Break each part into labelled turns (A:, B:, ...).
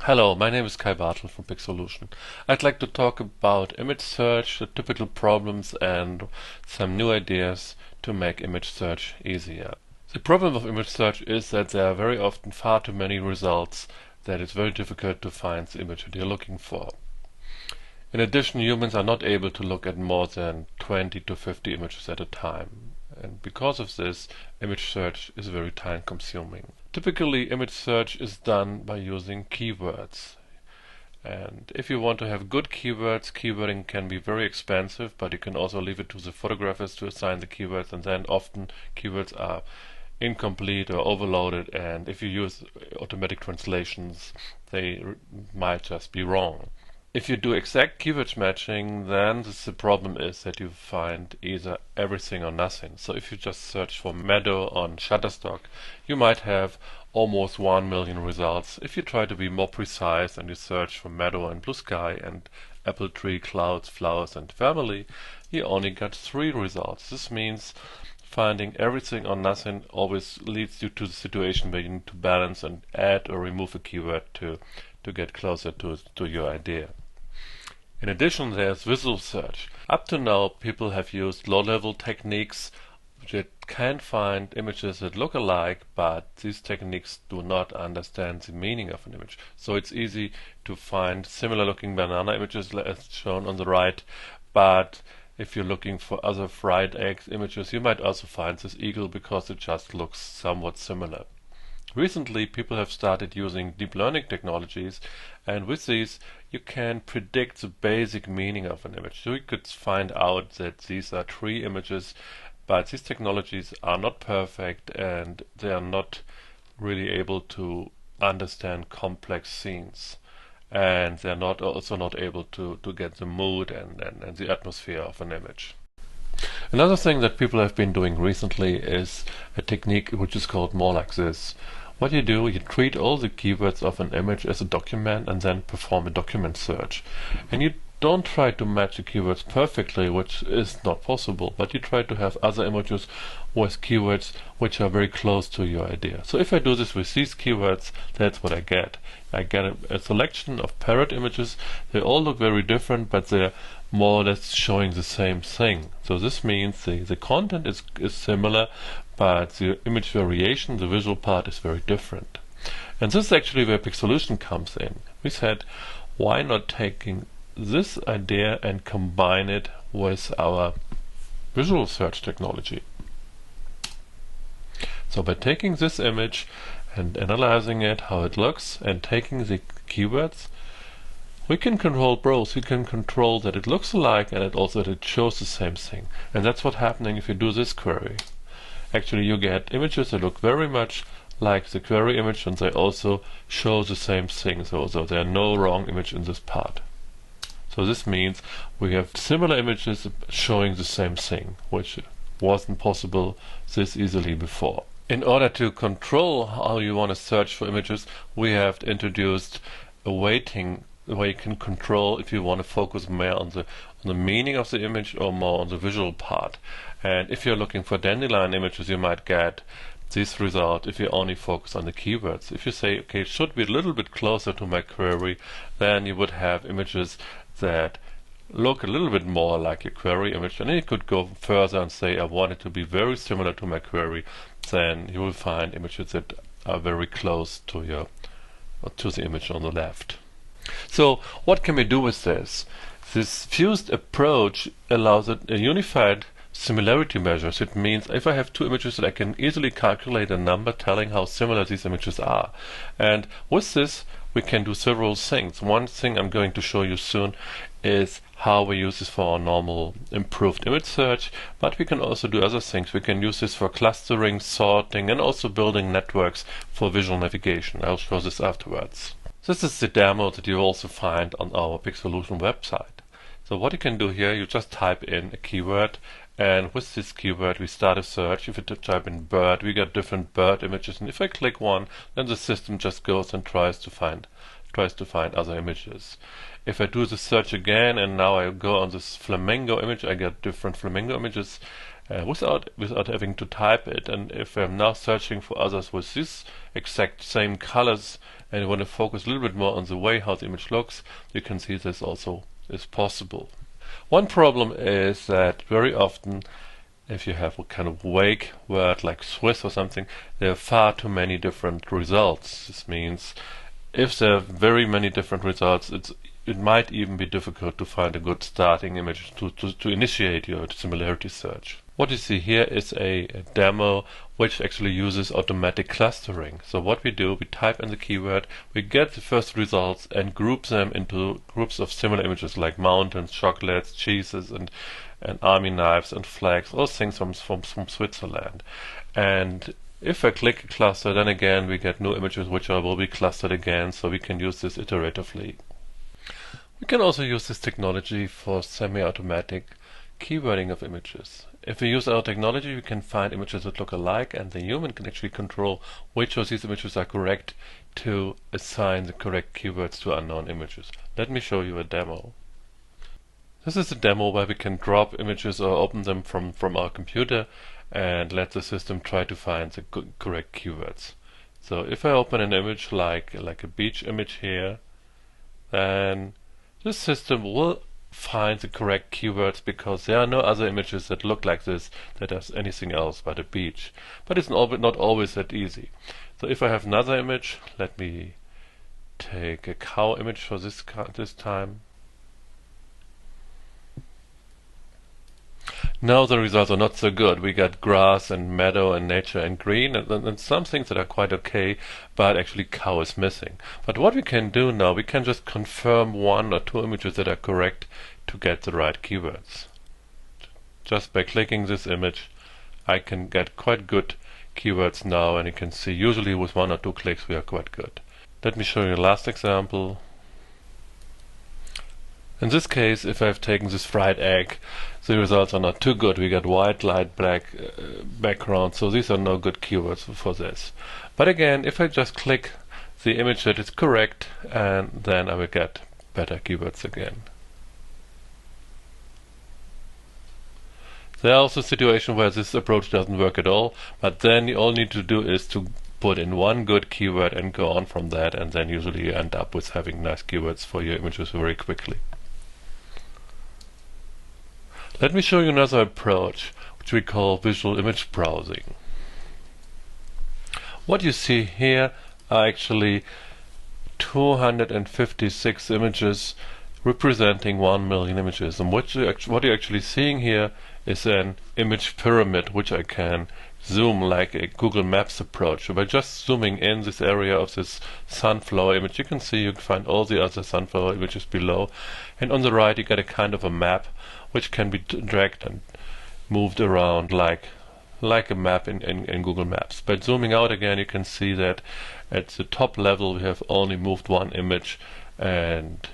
A: Hello, my name is Kai Bartel from pixolution. I'd like to talk about image search, the typical problems, and some new ideas to make image search easier. The problem of image search is that there are very often far too many results that it's very difficult to find the image that you're looking for. In addition, humans are not able to look at more than 20 to 50 images at a time. And because of this, image search is very time consuming. Typically, image search is done by using keywords. And if you want to have good keywords, keywording can be very expensive, but you can also leave it to the photographers to assign the keywords, and then often keywords are incomplete or overloaded, and if you use automatic translations, they might just be wrong. If you do exact keyword matching, then the problem is that you find either everything or nothing. So if you just search for meadow on Shutterstock, you might have almost 1 million results. If you try to be more precise and you search for meadow and blue sky and apple tree, clouds, flowers and family, you only got 3 results. This means finding everything or nothing always leads you to the situation where you need to balance and add or remove a keyword to get closer to your idea. In addition, there's visual search. Up to now, people have used low-level techniques that can find images that look alike, but these techniques do not understand the meaning of an image. So it's easy to find similar-looking banana images as shown on the right, but if you're looking for other fried egg images, you might also find this eagle because it just looks somewhat similar. Recently, people have started using deep learning technologies, and with these you can predict the basic meaning of an image. So you could find out that these are 3 images, but these technologies are not perfect and they are not really able to understand complex scenes. And they're also not able to get the mood and the atmosphere of an image. Another thing that people have been doing recently is a technique which is called more like this. What you do, you treat all the keywords of an image as a document and then perform a document search. And you don't try to match the keywords perfectly, which is not possible, but you try to have other images with keywords which are very close to your idea. So if I do this with these keywords, that's what I get. I get a selection of parrot images. They all look very different, but they're more or less showing the same thing. So this means the content is similar, but the image variation, the visual part, is very different. And this is actually where pixolution comes in. We said, why not taking this idea and combine it with our visual search technology? So by taking this image and analyzing it, how it looks, and taking the keywords, we can control both. We can control that it looks alike and that it shows the same thing. And that's what's happening if you do this query. Actually, you get images that look very much like the query image, and they also show the same thing. So there are no wrong image in this part. So this means we have similar images showing the same thing, which wasn't possible this easily before. In order to control how you want to search for images, we have introduced a weighting where you can control if you want to focus more on the meaning of the image or more on the visual part. And if you're looking for dandelion images, you might get this result if you only focus on the keywords. If you say, okay, it should be a little bit closer to my query, then you would have images that look a little bit more like your query image. And then you could go further and say, I want it to be very similar to my query. Then you will find images that are very close to the image on the left. So what can we do with this? This fused approach allows a unified similarity measures. It means if I have 2 images, that I can easily calculate a number telling how similar these images are. And with this, we can do several things. One thing I'm going to show you soon is how we use this for our normal improved image search, but we can also do other things. We can use this for clustering, sorting, and also building networks for visual navigation. I'll show this afterwards. This is the demo that you also find on our pixolution website. So what you can do here, you just type in a keyword, and with this keyword we start a search. If you type in bird, we get different bird images, and if I click one, then the system just goes and tries to find other images. If I do the search again and now I go on this flamingo image, I get different flamingo images without having to type it. And if I'm now searching for others with this exact same colors and you want to focus a little bit more on the way how the image looks, you can see this also is possible. One problem is that very often if you have a kind of vague word like Swiss or something, there are far too many different results. This means if there are very many different results, it might even be difficult to find a good starting image to initiate your similarity search. What you see here is a demo which actually uses automatic clustering. So what we do, we type in the keyword, we get the first results and group them into groups of similar images like mountains, chocolates, cheeses, and army knives and flags, all things from Switzerland. And if I click a cluster, then again we get new images which will be clustered again, so we can use this iteratively. We can also use this technology for semi-automatic keywording of images. If we use our technology, we can find images that look alike, and the human can actually control which of these images are correct to assign the correct keywords to unknown images. Let me show you a demo. This is a demo where we can drop images or open them from our computer and let the system try to find the correct keywords. So if I open an image like a beach image here, then this system will find the correct keywords because there are no other images that look like this that has anything else but a beach. But it's not always that easy. So if I have another image, let me take a cow image for this time. Now the results are not so good. We got grass and meadow and nature and green and some things that are quite okay, but actually cow is missing. But what we can do now, we can just confirm one or two images that are correct to get the right keywords. Just by clicking this image, I can get quite good keywords now, and you can see usually with one or two clicks we are quite good. Let me show you the last example. In this case, if I've taken this fried egg, the results are not too good. We got white, light, black background, so these are no good keywords for this. But again, if I just click the image that is correct, and then I will get better keywords again. There are also situations where this approach doesn't work at all, but then all you need to do is to put in one good keyword and go on from that, and then usually you end up with having nice keywords for your images very quickly. Let me show you another approach, which we call visual image browsing. What you see here are actually 256 images representing 1 million images. And what you're actually seeing here is an image pyramid, which I can zoom like a Google Maps approach. So by just zooming in this area of this sunflower image, you can find all the other sunflower images below. And on the right you get a kind of a map which can be dragged and moved around like a map in Google Maps. By zooming out again, you can see that at the top level we have only moved one image, and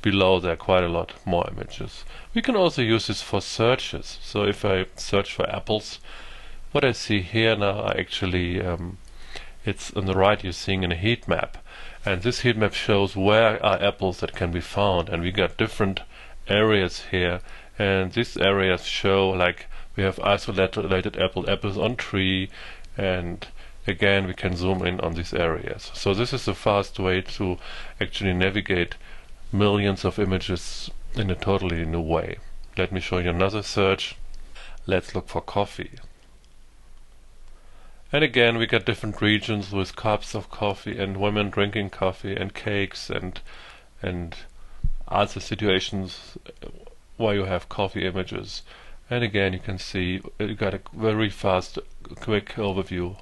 A: below there are quite a lot more images. We can also use this for searches. So if I search for apples, what I see here now are actually it's on the right you're seeing in a heat map, and this heat map shows where are apples that can be found, and we got different areas here, and these areas show like we have isolated apples on tree, and again we can zoom in on these areas. So this is a fast way to actually navigate millions of images in a totally new way. Let me show you another search. Let's look for coffee. And again we get different regions with cups of coffee and women drinking coffee and cakes and other situations where you have coffee images. And again you can see you got a very fast, quick overview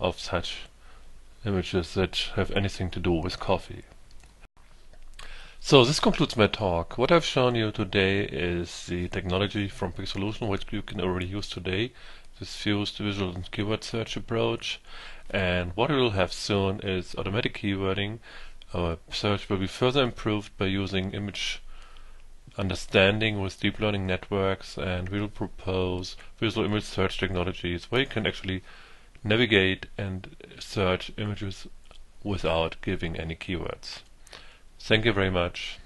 A: of such images that have anything to do with coffee. So this concludes my talk. What I've shown you today is the technology from Pixolution, which you can already use today, this fused visual and keyword search approach. And what we will have soon is automatic keywording. Our search will be further improved by using image understanding with deep learning networks, and we will propose visual image search technologies where you can actually navigate and search images without giving any keywords. Thank you very much.